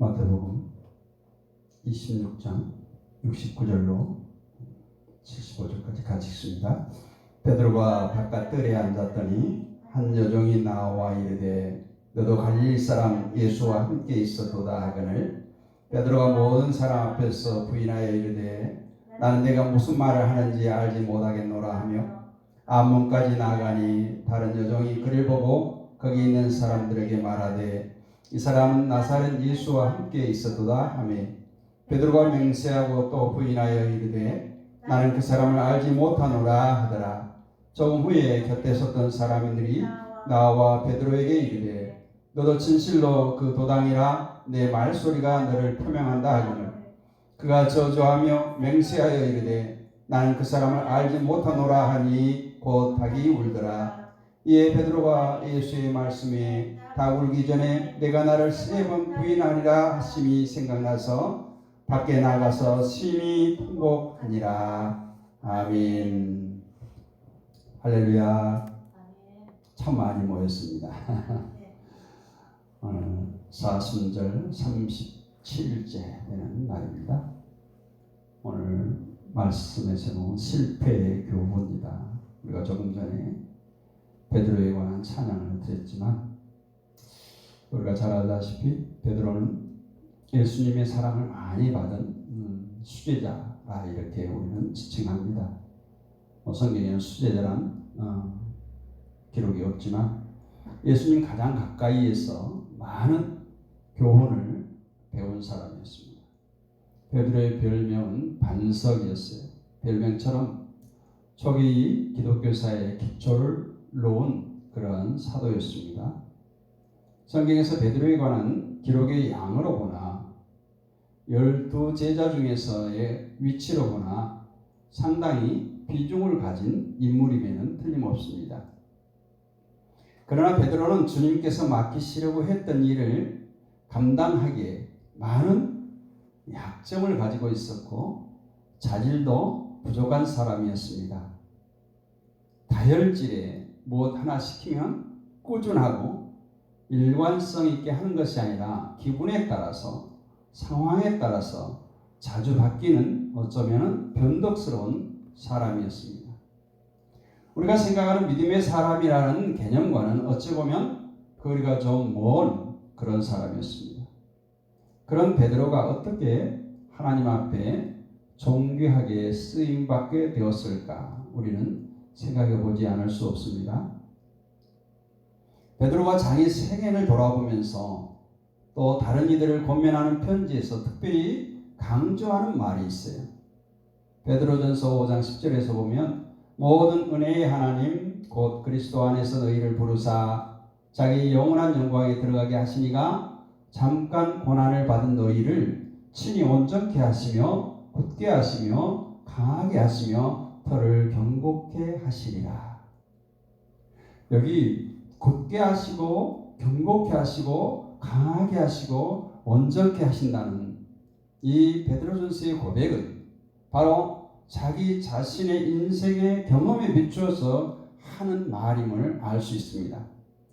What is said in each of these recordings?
마태복음 26장 69절로 75절까지 같이 읽습니다. 베드로가 바깥 뜰에 앉았더니 한 여종이 나와 이르되 너도 갈릴리 사람 예수와 함께 있었도다 하거늘 베드로가 모든 사람 앞에서 부인하여 이르되 나는 내가 무슨 말을 하는지 알지 못하겠노라 하며 앞문까지 나아가니 다른 여종이 그를 보고 거기 있는 사람들에게 말하되 이 사람은 나사렛 예수와 함께 있었도다 하며 베드로가 맹세하고 또 부인하여 이르되 나는 그 사람을 알지 못하노라 하더라. 조금 후에 곁에 섰던 사람들이 나와 베드로에게 이르되 너도 진실로 그 도당이라 내 말소리가 너를 표명한다 하거늘 그가 저주하며 맹세하여 이르되 나는 그 사람을 알지 못하노라 하니 곧 닭이 울더라. 이에 베드로가 예수의 말씀에 닭 울기 전에 내가 나를 3번 부인하리라 하심이 생각나서 밖에 나가서 심히 통곡하니라. 아멘. 할렐루야. 참 많이 모였습니다. 오늘 사순절 37일째 되는 날입니다. 오늘 말씀의 제목은 실패의 교훈이다. 우리가 조금 전에 베드로에 관한 찬양을 드렸지만 우리가 잘 알다시피 베드로는 예수님의 사랑을 많이 받은 수제자라 이렇게 우리는 지칭합니다. 성경에는 수제자란 기록이 없지만 예수님 가장 가까이에서 많은 교훈을 배운 사람이었습니다. 베드로의 별명은 반석이었어요. 별명처럼 초기 기독교사의 기초를 놓은 그러한 사도였습니다. 성경에서 베드로에 관한 기록의 양으로 보나 12제자 중에서의 위치로 보나 상당히 비중을 가진 인물임에는 틀림없습니다. 그러나 베드로는 주님께서 맡기시려고 했던 일을 감당하기에 많은 약점을 가지고 있었고 자질도 부족한 사람이었습니다. 다혈질에 무엇 하나 시키면 꾸준하고 일관성 있게 하는 것이 아니라 기분에 따라서 상황에 따라서 자주 바뀌는 어쩌면 변덕스러운 사람이었습니다. 우리가 생각하는 믿음의 사람이라는 개념과는 어찌 보면 거리가 좀 먼 그런 사람이었습니다. 그런 베드로가 어떻게 하나님 앞에 존귀하게 쓰임받게 되었을까 우리는 생각해 보지 않을 수 없습니다. 베드로가 자기 생애를 돌아보면서 또 다른 이들을 권면하는 편지에서 특별히 강조하는 말이 있어요. 베드로전서 5장 10절에서 보면 모든 은혜의 하나님 곧 그리스도 안에서 너희를 부르사 자기 영원한 영광에 들어가게 하시니가 잠깐 고난을 받은 너희를 친히 온전케 하시며 굳게 하시며 강하게 하시며 터를 경고케 하시리라. 여기 굳게 하시고 경고케 하시고 강하게 하시고 온전케 하신다는 이 베드로전서의 고백은 바로 자기 자신의 인생의 경험에 비추어서 하는 말임을 알 수 있습니다.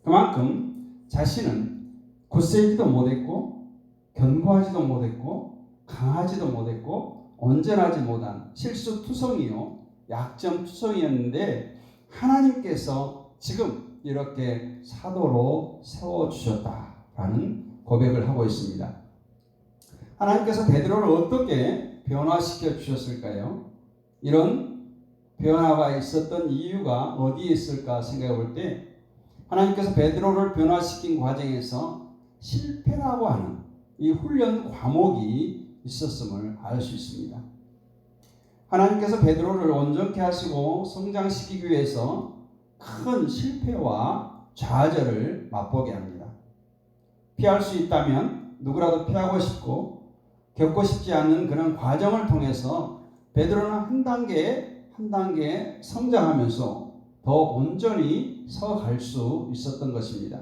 그만큼 자신은 굳세지도 못했고 견고하지도 못했고 강하지도 못했고 온전하지 못한 실수투성이요 약점투성이었는데 하나님께서 지금 이렇게 사도로 세워주셨다라는 고백을 하고 있습니다. 하나님께서 베드로를 어떻게 변화시켜 주셨을까요? 이런 변화가 있었던 이유가 어디에 있을까 생각해 볼 때 하나님께서 베드로를 변화시킨 과정에서 실패라고 하는 이 훈련 과목이 있었음을 알 수 있습니다. 하나님께서 베드로를 온전케 하시고 성장시키기 위해서 큰 실패와 좌절을 맛보게 합니다. 피할 수 있다면 누구라도 피하고 싶고 겪고 싶지 않은 그런 과정을 통해서 베드로는 한 단계 성장하면서 더 온전히 서갈 수 있었던 것입니다.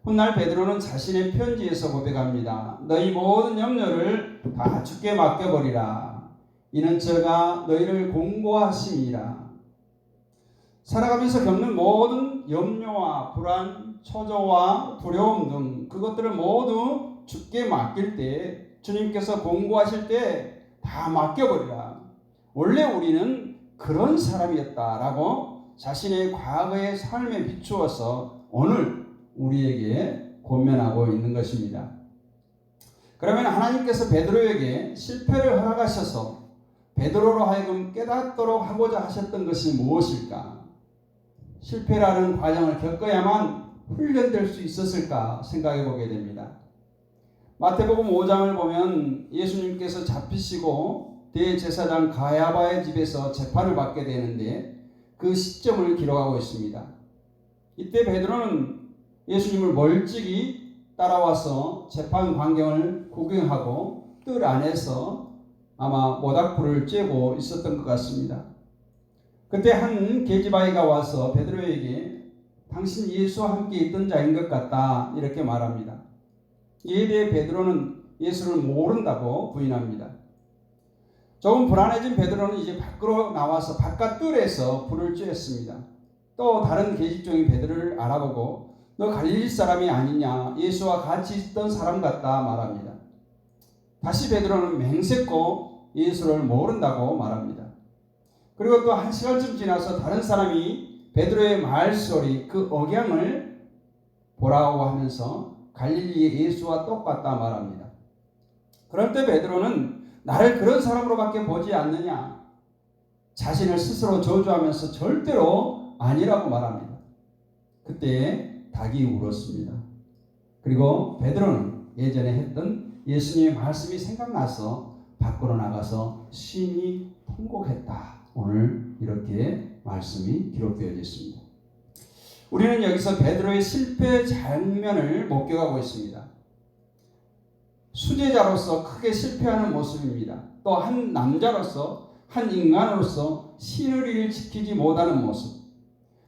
훗날 베드로는 자신의 편지에서 고백합니다. 너희 모든 염려를 다 주께 맡겨버리라. 이는 저가 너희를 공고하심이라. 살아가면서 겪는 모든 염려와 불안, 초조와 두려움 등 그것들을 모두 주께 맡길 때 주님께서 공고하실 때 다 맡겨버리라. 원래 우리는 그런 사람이었다라고 자신의 과거의 삶에 비추어서 오늘 우리에게 권면하고 있는 것입니다. 그러면 하나님께서 베드로에게 실패를 허락하셔서 베드로로 하여금 깨닫도록 하고자 하셨던 것이 무엇일까? 실패라는 과정을 겪어야만 훈련될 수 있었을까 생각해 보게 됩니다. 마태복음 5장을 보면 예수님께서 잡히시고 대제사장 가야바의 집에서 재판을 받게 되는데 그 시점을 기록하고 있습니다. 이때 베드로는 예수님을 멀찍이 따라와서 재판 광경을 구경하고 뜰 안에서 아마 모닥불을 쬐고 있었던 것 같습니다. 그때 한 계집아이가 와서 베드로에게 당신 예수와 함께 있던 자인 것 같다 이렇게 말합니다. 이에 대해 베드로는 예수를 모른다고 부인합니다. 조금 불안해진 베드로는 이제 밖으로 나와서 바깥 뜰에서 불을 쬐었습니다. 또 다른 계집종이 베드로를 알아보고 너 갈릴리 사람이 아니냐, 예수와 같이 있던 사람 같다 말합니다. 다시 베드로는 맹세코 예수를 모른다고 말합니다. 그리고 또 1시간쯤 지나서 다른 사람이 베드로의 말소리, 그 억양을 보라고 하면서 갈릴리의 예수와 똑같다 말합니다. 그럴 때 베드로는 나를 그런 사람으로밖에 보지 않느냐, 자신을 스스로 저주하면서 절대로 아니라고 말합니다. 그때 닭이 울었습니다. 그리고 베드로는 예전에 했던 예수님의 말씀이 생각나서 밖으로 나가서 심히 통곡했다. 오늘 이렇게 말씀이 기록되어 있습니다. 우리는 여기서 베드로의 실패 장면을 목격하고 있습니다. 수제자로서 크게 실패하는 모습입니다. 또 한 남자로서, 한 인간으로서 신의를 지키지 못하는 모습,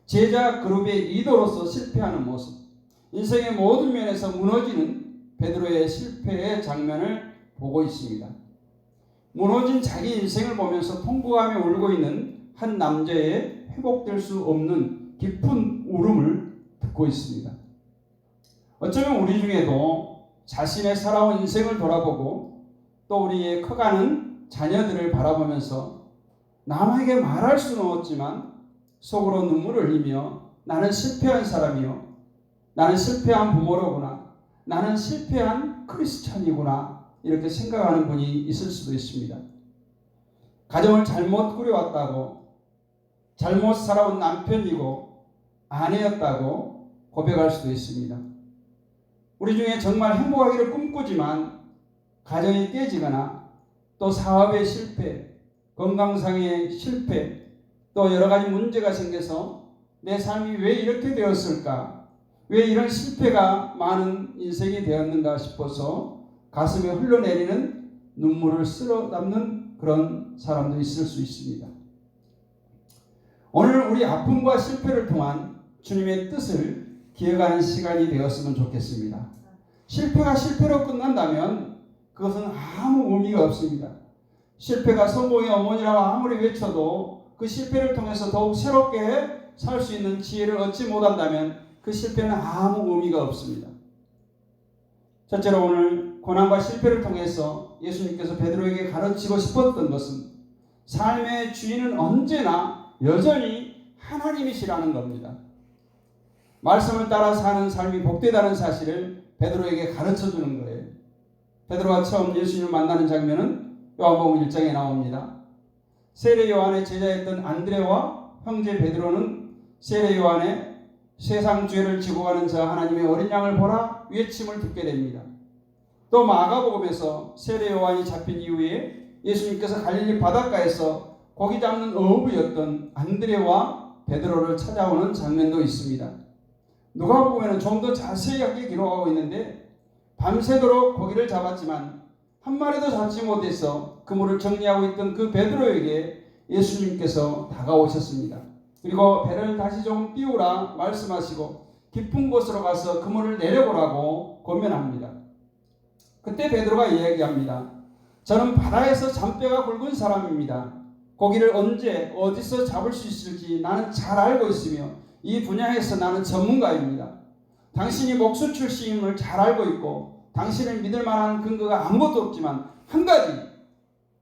제자 그룹의 리더로서 실패하는 모습, 인생의 모든 면에서 무너지는 베드로의 실패의 장면을 보고 있습니다. 무너진 자기 인생을 보면서 통곡하며 울고 있는 한 남자의 회복될 수 없는 깊은 울음을 듣고 있습니다. 어쩌면 우리 중에도 자신의 살아온 인생을 돌아보고 또 우리의 커가는 자녀들을 바라보면서 남에게 말할 수는 없지만 속으로 눈물을 흘리며 나는 실패한 사람이요, 나는 실패한 부모로구나, 나는 실패한 크리스찬이구나 이렇게 생각하는 분이 있을 수도 있습니다. 가정을 잘못 꾸려왔다고, 잘못 살아온 남편이고 아내였다고 고백할 수도 있습니다. 우리 중에 정말 행복하기를 꿈꾸지만 가정이 깨지거나 또 사업의 실패, 건강상의 실패, 또 여러 가지 문제가 생겨서 내 삶이 왜 이렇게 되었을까? 왜 이런 실패가 많은 인생이 되었는가 싶어서 가슴에 흘러내리는 눈물을 쓸어 담는 그런 사람도 있을 수 있습니다. 오늘 우리 아픔과 실패를 통한 주님의 뜻을 기억하는 시간이 되었으면 좋겠습니다. 실패가 실패로 끝난다면 그것은 아무 의미가 없습니다. 실패가 성공의 어머니라고 아무리 외쳐도 그 실패를 통해서 더욱 새롭게 살 수 있는 지혜를 얻지 못한다면 그 실패는 아무 의미가 없습니다. 첫째로 오늘 고난과 실패를 통해서 예수님께서 베드로에게 가르치고 싶었던 것은 삶의 주인은 언제나 여전히 하나님이시라는 겁니다. 말씀을 따라 사는 삶이 복되다는 사실을 베드로에게 가르쳐주는 거예요. 베드로가 처음 예수님을 만나는 장면은 요한복음 1장에 나옵니다. 세례 요한의 제자였던 안드레와 형제 베드로는 세례 요한의 세상 죄를 지고 가는 자 하나님의 어린 양을 보라 외침을 듣게 됩니다. 또 마가복음에서 세례 요한이 잡힌 이후에 예수님께서 갈릴리 바닷가에서 고기 잡는 어부였던 안드레와 베드로를 찾아오는 장면도 있습니다. 누가복음에는 좀 더 자세하게 기록하고 있는데 밤새도록 고기를 잡았지만 한 마리도 잡지 못해서 그물을 정리하고 있던 그 베드로에게 예수님께서 다가오셨습니다. 그리고 배를 다시 좀 띄우라 말씀하시고 깊은 곳으로 가서 그물을 내려보라고 권면합니다. 그때 베드로가 이야기합니다. 저는 바다에서 잔뼈가 굵은 사람입니다. 고기를 언제 어디서 잡을 수 있을지 나는 잘 알고 있으며 이 분야에서 나는 전문가입니다. 당신이 목수 출신임을 잘 알고 있고 당신을 믿을 만한 근거가 아무것도 없지만 한 가지,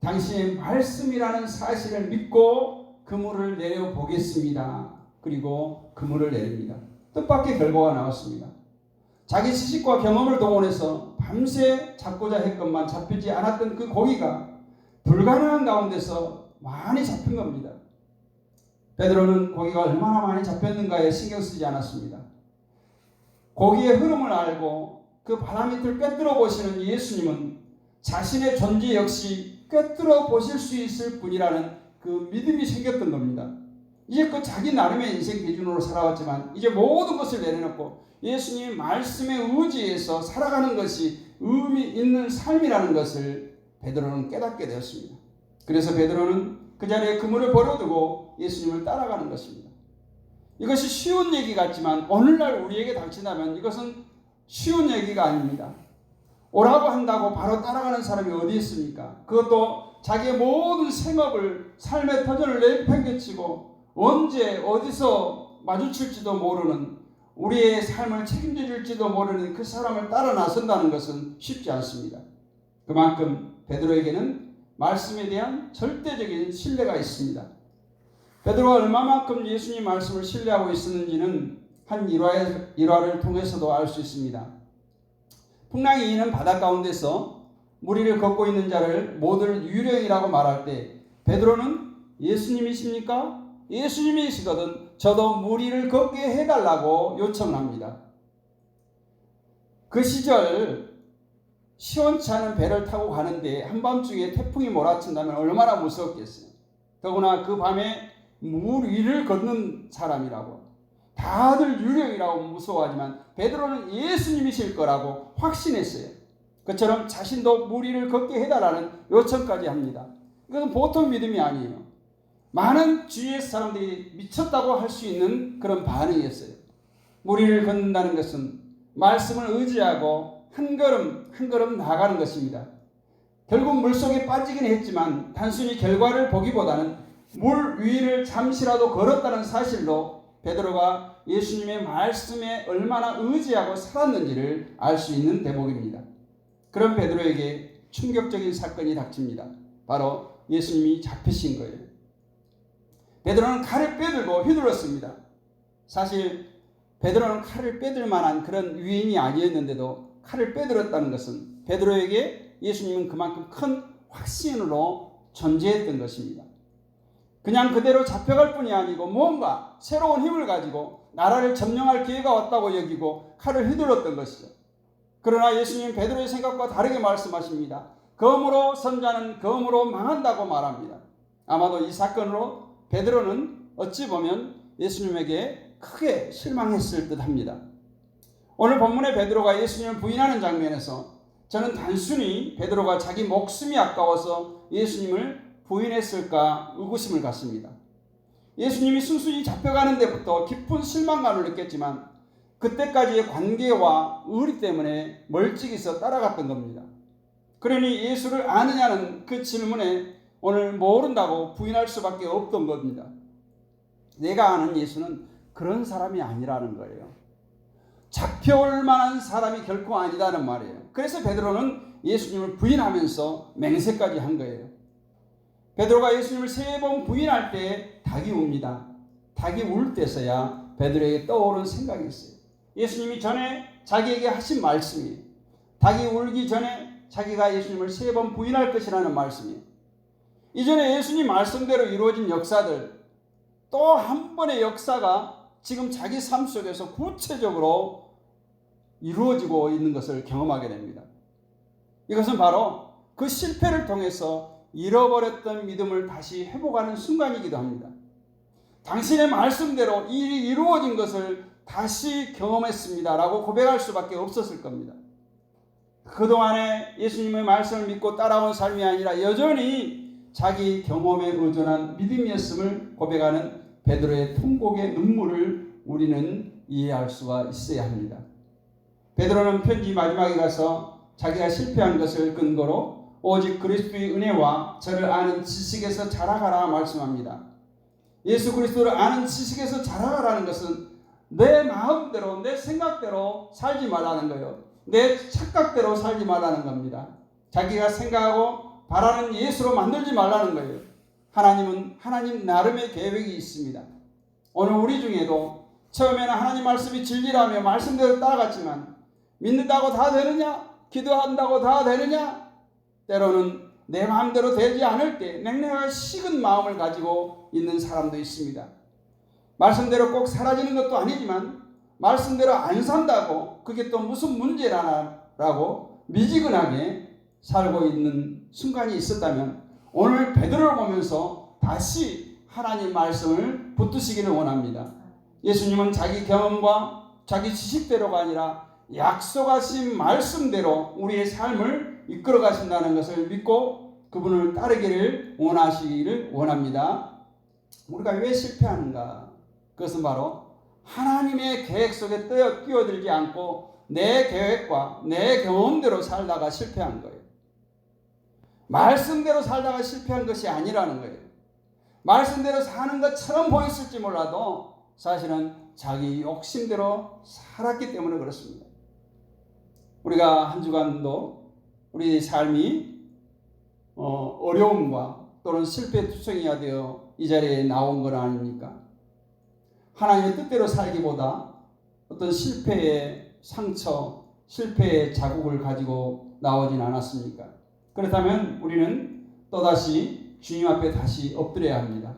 당신의 말씀이라는 사실을 믿고 그물을 내려보겠습니다. 그리고 그물을 내립니다. 뜻밖의 결과가 나왔습니다. 자기 지식과 경험을 동원해서 밤새 잡고자 했건만 잡히지 않았던 그 고기가 불가능한 가운데서 많이 잡힌 겁니다. 베드로는 고기가 얼마나 많이 잡혔는가에 신경 쓰지 않았습니다. 고기의 흐름을 알고 그 바다 밑을 꿰뚫어 보시는 예수님은 자신의 존재 역시 꿰뚫어 보실 수 있을 분이라는 그 믿음이 생겼던 겁니다. 이제 그 자기 나름의 인생 기준으로 살아왔지만 이제 모든 것을 내려놓고 예수님의 말씀에 의지해서 살아가는 것이 의미 있는 삶이라는 것을 베드로는 깨닫게 되었습니다. 그래서 베드로는 그 자리에 그물을 버려두고 예수님을 따라가는 것입니다. 이것이 쉬운 얘기 같지만 오늘날 우리에게 닥친다면 이것은 쉬운 얘기가 아닙니다. 오라고 한다고 바로 따라가는 사람이 어디 있습니까? 그것도 자기의 모든 생업을, 삶의 터전을 내팽개치고 언제 어디서 마주칠지도 모르는, 우리의 삶을 책임져 줄지도 모르는 그 사람을 따라 나선다는 것은 쉽지 않습니다. 그만큼 베드로에게는 말씀에 대한 절대적인 신뢰가 있습니다. 베드로가 얼마만큼 예수님 말씀을 신뢰하고 있었는지는 한 일화를 통해서도 알 수 있습니다. 풍랑이 이는 바다 가운데서 무리를 걷고 있는 자를 모두 유령이라고 말할 때 베드로는 예수님이십니까? 예수님이시거든 저도 무리를 걷게 해달라고 요청합니다. 그 시절 시원치 않은 배를 타고 가는데 한밤중에 태풍이 몰아친다면 얼마나 무서웠겠어요. 더구나 그 밤에 물 위를 걷는 사람이라고, 다들 유령이라고 무서워하지만 베드로는 예수님이실 거라고 확신했어요. 그처럼 자신도 물 위를 걷게 해달라는 요청까지 합니다. 이것은 보통 믿음이 아니에요. 많은 주위의 사람들이 미쳤다고 할 수 있는 그런 반응이었어요. 물 위를 걷는다는 것은 말씀을 의지하고 한 걸음 한 걸음 나아가는 것입니다. 결국 물속에 빠지긴 했지만 단순히 결과를 보기보다는 물 위를 잠시라도 걸었다는 사실로 베드로가 예수님의 말씀에 얼마나 의지하고 살았는지를 알 수 있는 대목입니다. 그런 베드로에게 충격적인 사건이 닥칩니다. 바로 예수님이 잡히신 거예요. 베드로는 칼을 빼들고 휘둘렀습니다. 사실 베드로는 칼을 빼들 만한 그런 위인이 아니었는데도 칼을 빼들었다는 것은 베드로에게 예수님은 그만큼 큰 확신으로 존재했던 것입니다. 그냥 그대로 잡혀갈 뿐이 아니고 뭔가 새로운 힘을 가지고 나라를 점령할 기회가 왔다고 여기고 칼을 휘둘렀던 것이죠. 그러나 예수님 베드로의 생각과 다르게 말씀하십니다. 검으로 선 자는 검으로 망한다고 말합니다. 아마도 이 사건으로 베드로는 어찌 보면 예수님에게 크게 실망했을 듯합니다. 오늘 본문의 베드로가 예수님을 부인하는 장면에서 저는 단순히 베드로가 자기 목숨이 아까워서 예수님을 부인했을까 의구심을 갖습니다. 예수님이 순순히 잡혀가는 데부터 깊은 실망감을 느꼈지만 그때까지의 관계와 의리 때문에 멀찍이서 따라갔던 겁니다. 그러니 예수를 아느냐는 그 질문에 오늘 모른다고 부인할 수밖에 없던 겁니다. 내가 아는 예수는 그런 사람이 아니라는 거예요. 잡혀올 만한 사람이 결코 아니다는 말이에요. 그래서 베드로는 예수님을 부인하면서 맹세까지 한 거예요. 베드로가 예수님을 3번 부인할 때 닭이 웁니다. 닭이 울 때서야 베드로에게 떠오른 생각이 있어요. 예수님이 전에 자기에게 하신 말씀이에요. 닭이 울기 전에 자기가 예수님을 3번 부인할 것이라는 말씀이에요. 이전에 예수님 말씀대로 이루어진 역사들, 또 한 번의 역사가 지금 자기 삶 속에서 구체적으로 이루어지고 있는 것을 경험하게 됩니다. 이것은 바로 그 실패를 통해서 잃어버렸던 믿음을 다시 회복하는 순간이기도 합니다. 당신의 말씀대로 일이 이루어진 것을 다시 경험했습니다 라고 고백할 수밖에 없었을 겁니다. 그동안에 예수님의 말씀을 믿고 따라온 삶이 아니라 여전히 자기 경험에 의존한 믿음이었음을 고백하는 베드로의 통곡의 눈물을 우리는 이해할 수가 있어야 합니다. 베드로는 편지 마지막에 가서 자기가 실패한 것을 근거로 오직 그리스도의 은혜와 저를 아는 지식에서 자라가라 말씀합니다. 예수 그리스도를 아는 지식에서 자라가라는 것은 내 마음대로, 내 생각대로 살지 말라는 거예요. 내 착각대로 살지 말라는 겁니다. 자기가 생각하고 바라는 예수로 만들지 말라는 거예요. 하나님은 하나님 나름의 계획이 있습니다. 오늘 우리 중에도 처음에는 하나님 말씀이 진리라며 말씀대로 따라갔지만 믿는다고 다 되느냐? 기도한다고 다 되느냐? 때로는 내 마음대로 되지 않을 때 냉랭하게 식은 마음을 가지고 있는 사람도 있습니다. 말씀대로 꼭 사라지는 것도 아니지만 말씀대로 안 산다고 그게 또 무슨 문제라고 미지근하게 살고 있는 순간이 있었다면 오늘 베드로를 보면서 다시 하나님 말씀을 붙드시기를 원합니다. 예수님은 자기 경험과 자기 지식대로가 아니라 약속하신 말씀대로 우리의 삶을 이끌어 가신다는 것을 믿고 그분을 따르기를 원하시기를 원합니다. 우리가 왜 실패하는가? 그것은 바로 하나님의 계획 속에 끼어들지 않고 내 계획과 내 경험대로 살다가 실패한 거예요. 말씀대로 살다가 실패한 것이 아니라는 거예요. 말씀대로 사는 것처럼 보였을지 몰라도 사실은 자기 욕심대로 살았기 때문에 그렇습니다. 우리가 한 주간도 우리 삶이 어려움과 또는 실패투성이가 되어 이 자리에 나온 건 아닙니까? 하나님의 뜻대로 살기보다 어떤 실패의 상처, 실패의 자국을 가지고 나오진 않았습니까? 그렇다면 우리는 또다시 주님 앞에 다시 엎드려야 합니다.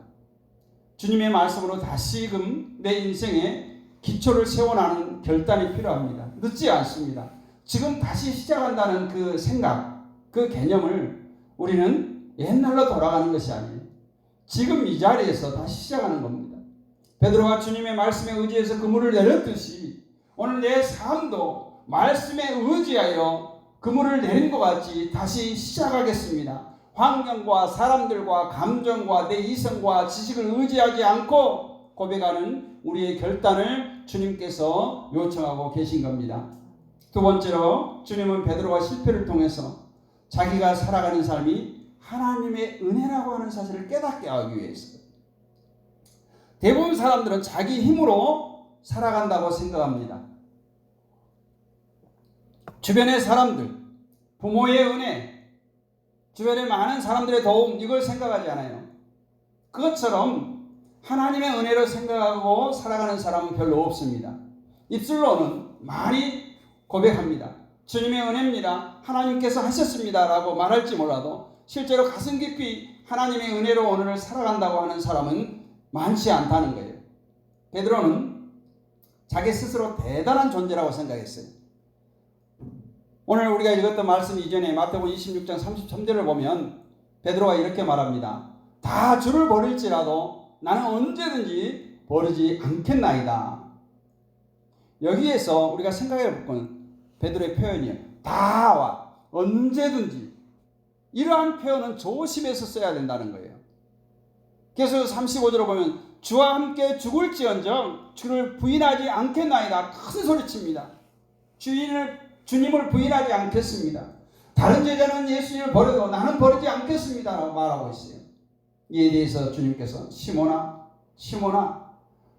주님의 말씀으로 다시금 내 인생에 기초를 세워나가는 결단이 필요합니다. 늦지 않습니다. 지금 다시 시작한다는 그 생각, 그 개념을 우리는 옛날로 돌아가는 것이 아니에요. 지금 이 자리에서 다시 시작하는 겁니다. 베드로가 주님의 말씀에 의지해서 그물을 내렸듯이 오늘 내 삶도 말씀에 의지하여 그물을 내린 것 같이 다시 시작하겠습니다. 환경과 사람들과 감정과 내 이성과 지식을 의지하지 않고 고백하는 우리의 결단을 주님께서 요청하고 계신 겁니다. 두 번째로 주님은 베드로와 실패를 통해서 자기가 살아가는 삶이 하나님의 은혜라고 하는 사실을 깨닫게 하기 위해서 대부분 사람들은 자기 힘으로 살아간다고 생각합니다. 주변의 사람들, 부모의 은혜, 주변의 많은 사람들의 도움 이걸 생각하지 않아요. 그것처럼 하나님의 은혜로 생각하고 살아가는 사람은 별로 없습니다. 입술로는 많이 고백합니다. 주님의 은혜입니다. 하나님께서 하셨습니다. 라고 말할지 몰라도 실제로 가슴 깊이 하나님의 은혜로 오늘을 살아간다고 하는 사람은 많지 않다는 거예요. 베드로는 자기 스스로 대단한 존재라고 생각했어요. 오늘 우리가 읽었던 말씀 이전에 마태복음 26장 33절을 보면 베드로가 이렇게 말합니다. 다 주를 버릴지라도 나는 언제든지 버리지 않겠나이다. 여기에서 우리가 생각해 볼 건 베드로의 표현이에요. 다와 언제든지 이러한 표현은 조심해서 써야 된다는 거예요. 그래서 35절을 보면 주와 함께 죽을지언정 주를 부인하지 않겠나이다. 큰 소리칩니다. 주님을 부인하지 않겠습니다. 다른 제자는 예수님을 버려도 나는 버리지 않겠습니다. 라고 말하고 있어요. 이에 대해서 주님께서 시몬아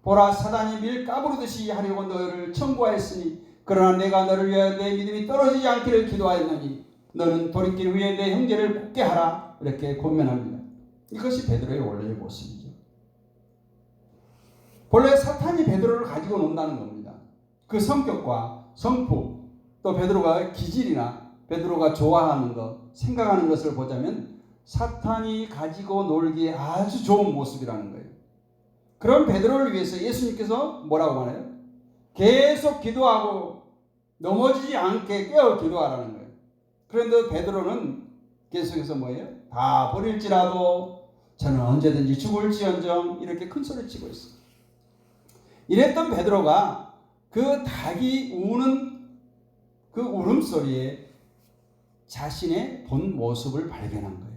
보라 사단이 밀 까부르듯이 하려고 너를 청구하였으니 그러나 내가 너를 위하여 내 믿음이 떨어지지 않기를 기도하였느니 너는 돌이킬 위해 내 형제를 굳게 하라. 이렇게 권면합니다. 이것이 베드로의 원래의 모습이죠. 본래 사탄이 베드로를 가지고 논다는 겁니다. 그 성격과 성품 또 베드로가 기질이나 베드로가 좋아하는 것, 생각하는 것을 보자면 사탄이 가지고 놀기에 아주 좋은 모습이라는 거예요. 그런 베드로를 위해서 예수님께서 뭐라고 말해요? 계속 기도하고 넘어지지 않게 깨어 기도하라는 거예요. 그런데 베드로는 계속해서 뭐예요? 다 버릴지라도 저는 언제든지 죽을지언정 이렇게 큰 소리 치고 있어요. 이랬던 베드로가 그 닭이 우는 그 울음소리에 자신의 본 모습을 발견한 거예요.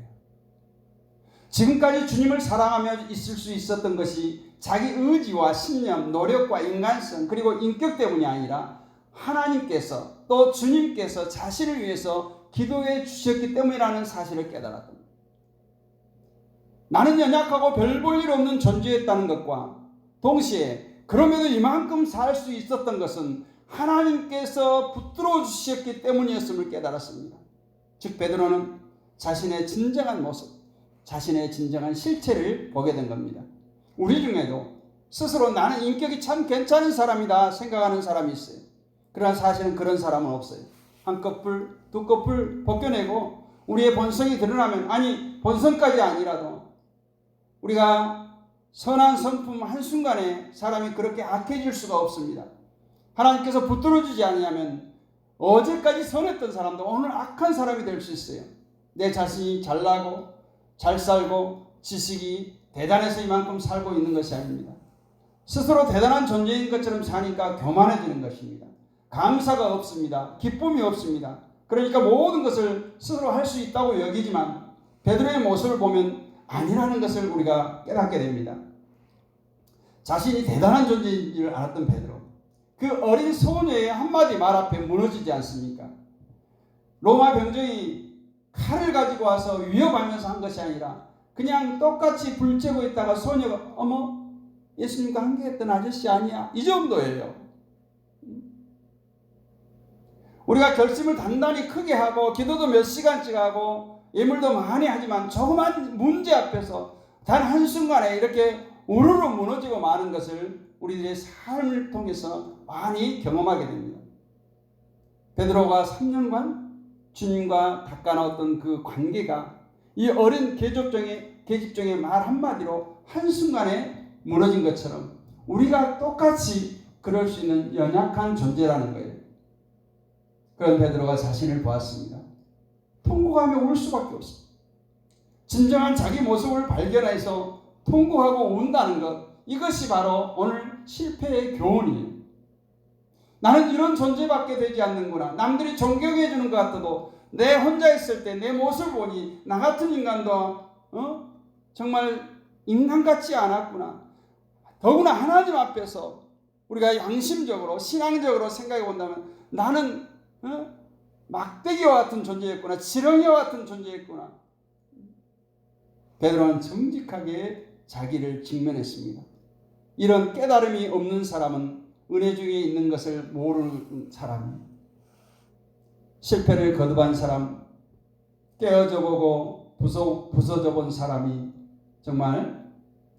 지금까지 주님을 사랑하며 있을 수 있었던 것이 자기 의지와 신념, 노력과 인간성 그리고 인격 때문이 아니라 하나님께서 또 주님께서 자신을 위해서 기도해 주셨기 때문이라는 사실을 깨달았던 거예요. 나는 연약하고 별 볼 일 없는 존재였다는 것과 동시에 그럼에도 이만큼 살 수 있었던 것은 하나님께서 붙들어 주셨기 때문이었음을 깨달았습니다. 즉 베드로는 자신의 진정한 모습, 자신의 진정한 실체를 보게 된 겁니다. 우리 중에도 스스로 나는 인격이 참 괜찮은 사람이다 생각하는 사람이 있어요. 그러나 사실은 그런 사람은 없어요. 한 커플, 두 커플 벗겨내고 우리의 본성이 드러나면, 아니 본성까지 아니라도 우리가 선한 성품 한순간에 사람이 그렇게 악해질 수가 없습니다. 하나님께서 붙들어주지 아니하면 어제까지 선했던 사람도 오늘 악한 사람이 될 수 있어요. 내 자신이 잘나고 잘 살고 지식이 대단해서 이만큼 살고 있는 것이 아닙니다. 스스로 대단한 존재인 것처럼 사니까 교만해지는 것입니다. 감사가 없습니다. 기쁨이 없습니다. 그러니까 모든 것을 스스로 할 수 있다고 여기지만 베드로의 모습을 보면 아니라는 것을 우리가 깨닫게 됩니다. 자신이 대단한 존재인 줄 알았던 베드로, 그 어린 소녀의 한마디 말 앞에 무너지지 않습니까? 로마 병정이 칼을 가지고 와서 위협하면서 한 것이 아니라 그냥 똑같이 불 쬐고 있다가 소녀가 어머 예수님과 함께했던 아저씨 아니야? 이 정도예요. 우리가 결심을 단단히 크게 하고 기도도 몇 시간씩 하고 예물도 많이 하지만 조그만 문제 앞에서 단 한순간에 이렇게 우르르 무너지고 마는 것을 우리들의 삶을 통해서 많이 경험하게 됩니다. 베드로가 3년간 주님과 닦아나왔던 그 관계가 이 어린 계집종의 말 한마디로 한순간에 무너진 것처럼 우리가 똑같이 그럴 수 있는 연약한 존재라는 거예요. 그런 베드로가 자신을 보았습니다. 통곡하며 울 수밖에 없습니다. 진정한 자기 모습을 발견해서 통곡하고 운다는 것, 이것이 바로 오늘 실패의 교훈이에요. 나는 이런 존재밖에 되지 않는구나. 남들이 존경해 주는 것 같아도 내 혼자 있을 때 내 모습을 보니 나 같은 인간도 정말 인간 같지 않았구나. 더구나 하나님 앞에서 우리가 양심적으로 신앙적으로 생각해 본다면 나는 막대기와 같은 존재였구나. 지렁이와 같은 존재였구나. 베드로는 정직하게 자기를 직면했습니다. 이런 깨달음이 없는 사람은 은혜 중에 있는 것을 모르는 사람입니다. 실패를 거듭한 사람, 깨어져 보고 부서져 본 사람이 정말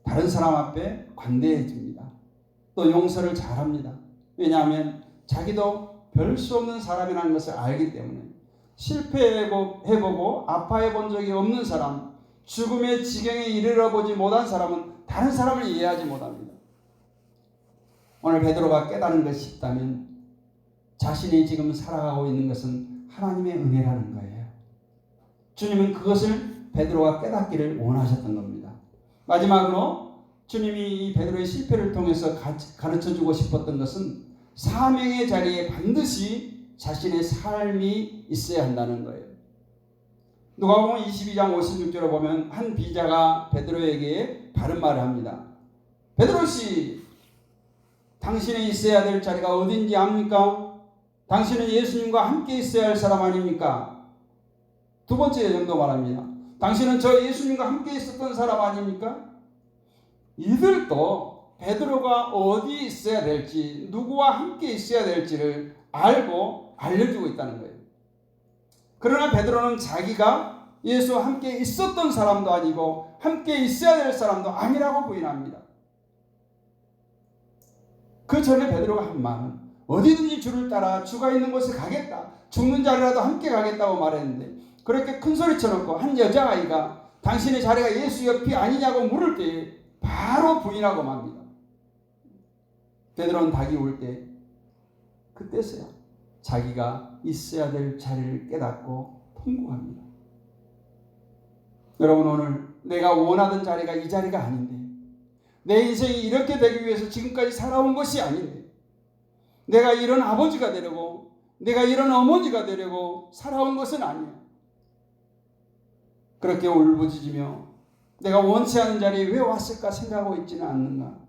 다른 사람 앞에 관대해집니다. 또 용서를 잘합니다. 왜냐하면 자기도 별 수 없는 사람이라는 것을 알기 때문에. 실패해보고 아파해본 적이 없는 사람, 죽음의 지경에 이르러보지 못한 사람은 다른 사람을 이해하지 못합니다. 오늘 베드로가 깨달은 것이 있다면 자신이 지금 살아가고 있는 것은 하나님의 은혜라는 거예요. 주님은 그것을 베드로가 깨닫기를 원하셨던 겁니다. 마지막으로 주님이 이 베드로의 실패를 통해서 가르쳐주고 싶었던 것은 사명의 자리에 반드시 자신의 삶이 있어야 한다는 거예요. 누가복음 22장 56절을 보면 한 비자가 베드로에게 바른 말을 합니다. 베드로씨, 당신이 있어야 될 자리가 어딘지 압니까? 당신은 예수님과 함께 있어야 할 사람 아닙니까? 두 번째 정도 말합니다. 당신은 저 예수님과 함께 있었던 사람 아닙니까? 이들도 베드로가 어디 있어야 될지, 누구와 함께 있어야 될지를 알고 알려주고 있다는 거예요. 그러나 베드로는 자기가 예수와 함께 있었던 사람도 아니고 함께 있어야 될 사람도 아니라고 부인합니다. 그 전에 베드로가 한 말은 어디든지 주를 따라 주가 있는 곳에 가겠다. 죽는 자리라도 함께 가겠다고 말했는데 그렇게 큰 소리 쳐놓고 한 여자아이가 당신의 자리가 예수 옆이 아니냐고 물을 때 바로 부인하고 맙니다. 베드로는 닭이 올 때 그때서야 자기가 있어야 될 자리를 깨닫고 통곡합니다. 여러분, 오늘 내가 원하던 자리가 이 자리가 아닌데, 내 인생이 이렇게 되기 위해서 지금까지 살아온 것이 아닌데, 내가 이런 아버지가 되려고, 내가 이런 어머니가 되려고 살아온 것은 아니야. 그렇게 울부짖으며 내가 원치 않은 자리에 왜 왔을까 생각하고 있지는 않는가.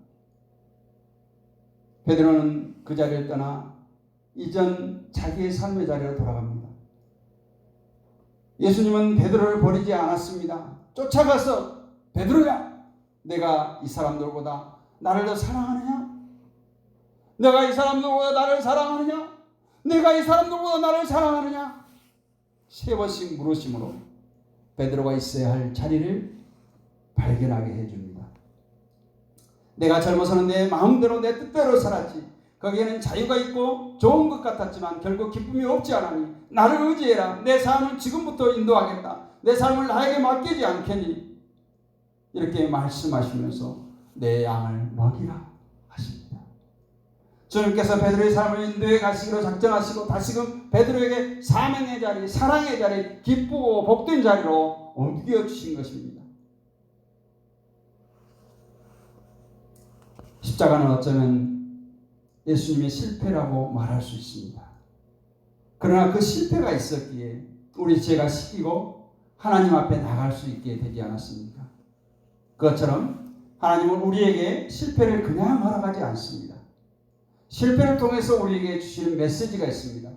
베드로는 그 자리를 떠나 이전 자기의 삶의 자리로 돌아갑니다. 예수님은 베드로를 버리지 않았습니다. 쫓아가서 베드로야, 내가 이 사람들보다 나를 더 사랑하느냐? 내가 이 사람들보다 나를 사랑하느냐? 내가 이 사람들보다 나를 사랑하느냐? 세 번씩 물으심으로 베드로가 있어야 할 자리를 발견하게 해줍니다. 내가 젊어서는 내 마음대로 내 뜻대로 살았지. 거기에는 자유가 있고 좋은 것 같았지만 결국 기쁨이 없지 않으니 나를 의지해라. 내 삶을 지금부터 인도하겠다. 내 삶을 나에게 맡기지 않겠니? 이렇게 말씀하시면서 내 양을 먹이라 하십니다. 주님께서 베드로의 삶을 인도해 가시기로 작정하시고 다시금 베드로에게 사명의 자리, 사랑의 자리, 기쁘고 복된 자리로 옮겨 주신 것입니다. 십자가는 어쩌면 예수님의 실패라고 말할 수 있습니다. 그러나 그 실패가 있었기에 우리 죄가 씻기고 하나님 앞에 나갈 수 있게 되지 않았습니까? 그것처럼 하나님은 우리에게 실패를 그냥 허락하지 않습니다. 실패를 통해서 우리에게 주시는 메시지가 있습니다.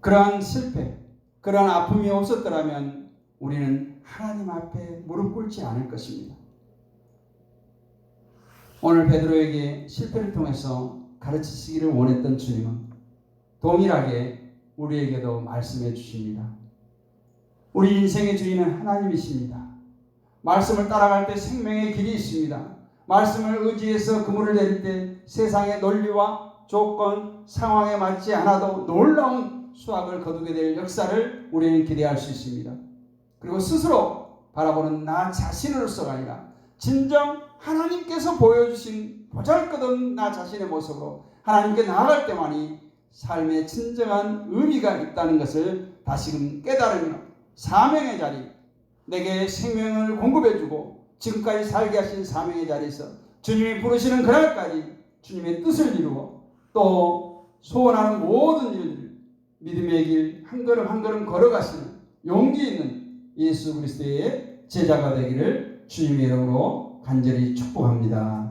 그러한 실패, 그러한 아픔이 없었더라면 우리는 하나님 앞에 무릎 꿇지 않을 것입니다. 오늘 베드로에게 실패를 통해서 가르치시기를 원했던 주님은 동일하게 우리에게도 말씀해 주십니다. 우리 인생의 주인은 하나님이십니다. 말씀을 따라갈 때 생명의 길이 있습니다. 말씀을 의지해서 그물을 내릴 때 세상의 논리와 조건, 상황에 맞지 않아도 놀라운 수확을 거두게 될 역사를 우리는 기대할 수 있습니다. 그리고 스스로 바라보는 나 자신으로서가 아니라 진정 하나님께서 보여주신 보잘것없는 나 자신의 모습으로 하나님께 나아갈 때만이 삶의 진정한 의미가 있다는 것을 다시금 깨달으며 사명의 자리, 내게 생명을 공급해주고 지금까지 살게 하신 사명의 자리에서 주님이 부르시는 그날까지 주님의 뜻을 이루고 또 소원하는 모든 일들 믿음의 길 한 걸음 한 걸음 걸어가시는 용기 있는 예수 그리스도의 제자가 되기를 주님의 이름으로 간절히 축복합니다.